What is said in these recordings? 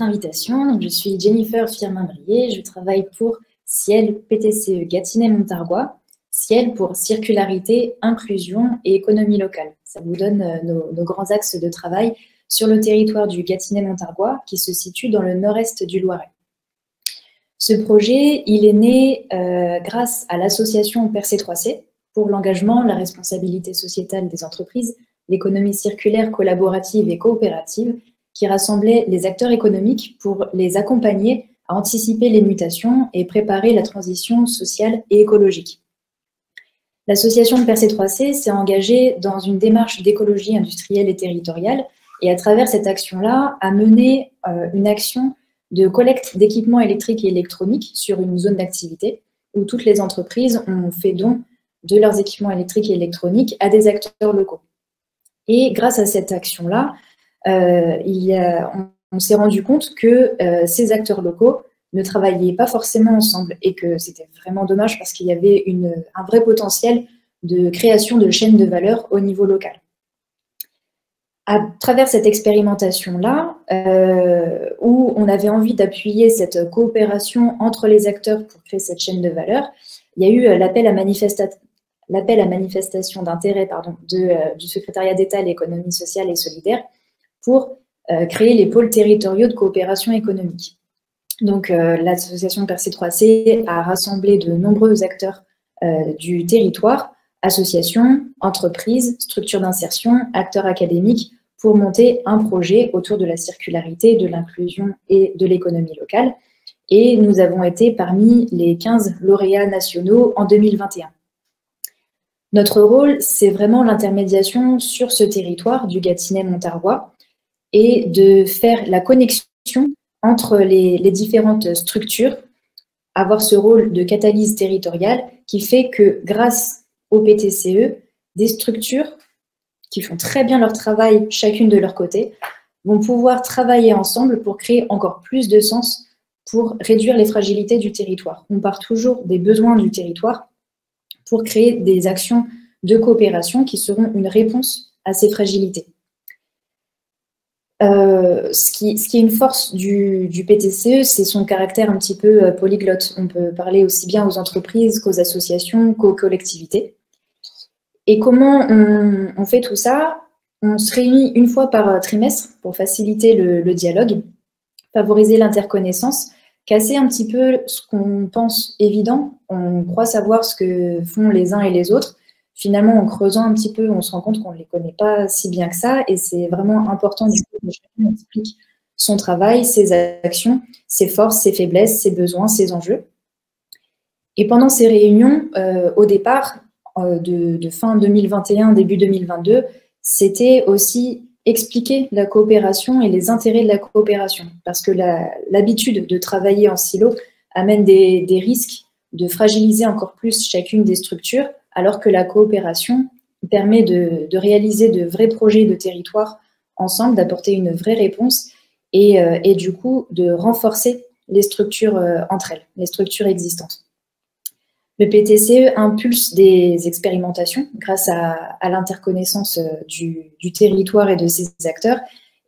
invitation. Je suis Jennifer Firmin-Brier, je travaille pour Ciel PTCE Gâtinais-Montargois. Ciel pour circularité, inclusion et économie locale. Ça vous donne nos grands axes de travail sur le territoire du Gâtinais-Montargois qui se situe dans le nord-est du Loiret. Ce projet, il est né grâce à l'association PERC3C pour l'engagement, la responsabilité sociétale des entreprises, l'économie circulaire, collaborative et coopérative, qui rassemblait les acteurs économiques pour les accompagner à anticiper les mutations et préparer la transition sociale et écologique. L'association PERC3C s'est engagée dans une démarche d'écologie industrielle et territoriale et à travers cette action-là a mené une action de collecte d'équipements électriques et électroniques sur une zone d'activité où toutes les entreprises ont fait don de leurs équipements électriques et électroniques à des acteurs locaux. Et grâce à cette action-là, on s'est rendu compte que ces acteurs locaux ne travaillaient pas forcément ensemble et que c'était vraiment dommage parce qu'il y avait un vrai potentiel de création de chaînes de valeur au niveau local. À travers cette expérimentation-là, où on avait envie d'appuyer cette coopération entre les acteurs pour créer cette chaîne de valeur, il y a eu l'appel à manifestation d'intérêt du secrétariat d'État à l'économie sociale et solidaire pour créer les pôles territoriaux de coopération économique. Donc, l'association PERC3C a rassemblé de nombreux acteurs du territoire, associations, entreprises, structures d'insertion, acteurs académiques, pour monter un projet autour de la circularité, de l'inclusion et de l'économie locale. Et nous avons été parmi les 15 lauréats nationaux en 2021. Notre rôle, c'est vraiment l'intermédiation sur ce territoire du Gâtinais-Montargois et de faire la connexion entre les différentes structures, avoir ce rôle de catalyse territoriale qui fait que grâce au PTCE, des structures qui font très bien leur travail chacune de leur côté vont pouvoir travailler ensemble pour créer encore plus de sens pour réduire les fragilités du territoire. On part toujours des besoins du territoire pour créer des actions de coopération qui seront une réponse à ces fragilités. Ce qui est une force du PTCE, c'est son caractère un petit peu polyglotte. On peut parler aussi bien aux entreprises qu'aux associations, qu'aux collectivités. Et comment on fait tout ça? On se réunit une fois par trimestre pour faciliter le dialogue, favoriser l'interconnaissance, casser un petit peu ce qu'on pense évident. On croit savoir ce que font les uns et les autres. Finalement, en creusant un petit peu, on se rend compte qu'on ne les connaît pas si bien que ça. Et c'est vraiment important du coup, que chacun explique son travail, ses actions, ses forces, ses faiblesses, ses besoins, ses enjeux. Et pendant ces réunions, au départ, de fin 2021, début 2022, c'était aussi expliquer la coopération et les intérêts de la coopération. Parce que l'habitude de travailler en silo amène des risques de fragiliser encore plus chacune des structures, alors que la coopération permet de réaliser de vrais projets de territoire ensemble, d'apporter une vraie réponse et du coup de renforcer les structures entre elles, les structures existantes. Le PTCE impulse des expérimentations grâce à l'interconnaissance du territoire et de ses acteurs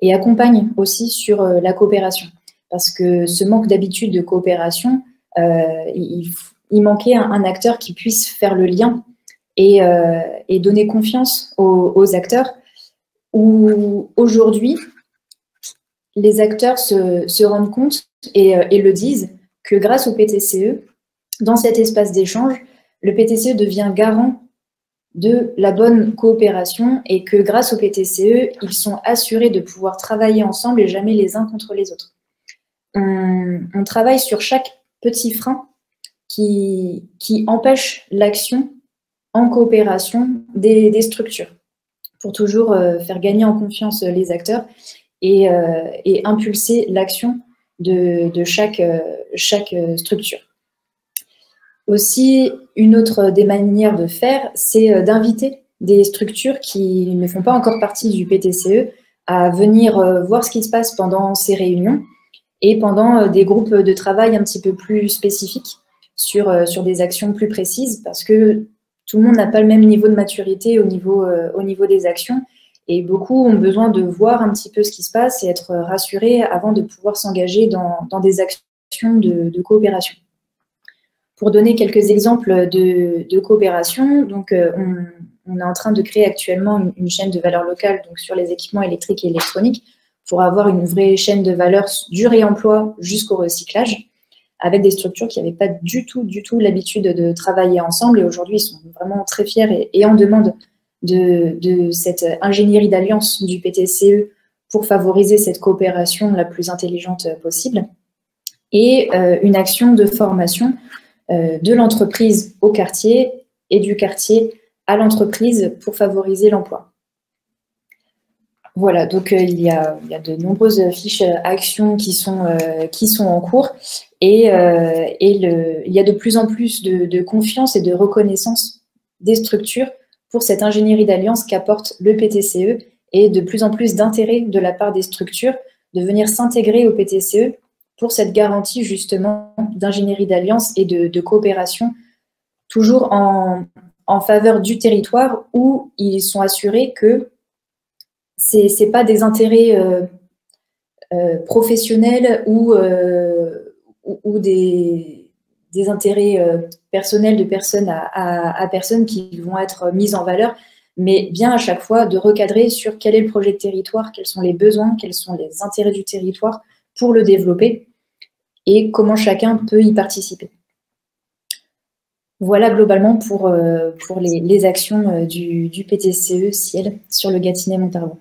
et accompagne aussi sur la coopération. Parce que ce manque d'habitude de coopération, il manquait un acteur qui puisse faire le lien et donner confiance aux acteurs où aujourd'hui, les acteurs se rendent compte et le disent que grâce au PTCE, dans cet espace d'échange, le PTCE devient garant de la bonne coopération et que grâce au PTCE, ils sont assurés de pouvoir travailler ensemble et jamais les uns contre les autres. On travaille sur chaque petit frein qui empêche l'action en coopération des structures pour toujours faire gagner en confiance les acteurs et impulser l'action de chaque structure. Aussi, une autre des manières de faire, c'est d'inviter des structures qui ne font pas encore partie du PTCE à venir voir ce qui se passe pendant ces réunions et pendant des groupes de travail un petit peu plus spécifiques sur des actions plus précises parce que tout le monde n'a pas le même niveau de maturité au niveau des actions Et beaucoup ont besoin de voir un petit peu ce qui se passe et être rassurés avant de pouvoir s'engager dans des actions de coopération. Pour donner quelques exemples de coopération, donc, on est en train de créer actuellement une chaîne de valeur locale donc, sur les équipements électriques et électroniques pour avoir une vraie chaîne de valeur du réemploi jusqu'au recyclage, avec des structures qui n'avaient pas du tout l'habitude de travailler ensemble. Et aujourd'hui, ils sont vraiment très fiers et en demande de cette ingénierie d'alliance du PTCE pour favoriser cette coopération la plus intelligente possible. Et une action de formation de l'entreprise au quartier et du quartier à l'entreprise pour favoriser l'emploi. Voilà, donc il y a de nombreuses fiches actions qui sont en cours et il y a de plus en plus de confiance et de reconnaissance des structures pour cette ingénierie d'alliance qu'apporte le PTCE et de plus en plus d'intérêt de la part des structures de venir s'intégrer au PTCE pour cette garantie justement d'ingénierie d'alliance et de coopération, toujours en faveur du territoire où ils sont assurés que ce n'est pas des intérêts professionnels ou des intérêts personnels de personne à personne qui vont être mis en valeur, mais bien à chaque fois de recadrer sur quel est le projet de territoire, quels sont les besoins, quels sont les intérêts du territoire pour le développer et comment chacun peut y participer. Voilà globalement pour les actions du PTCE Ciel sur le Gâtinais-Montargis.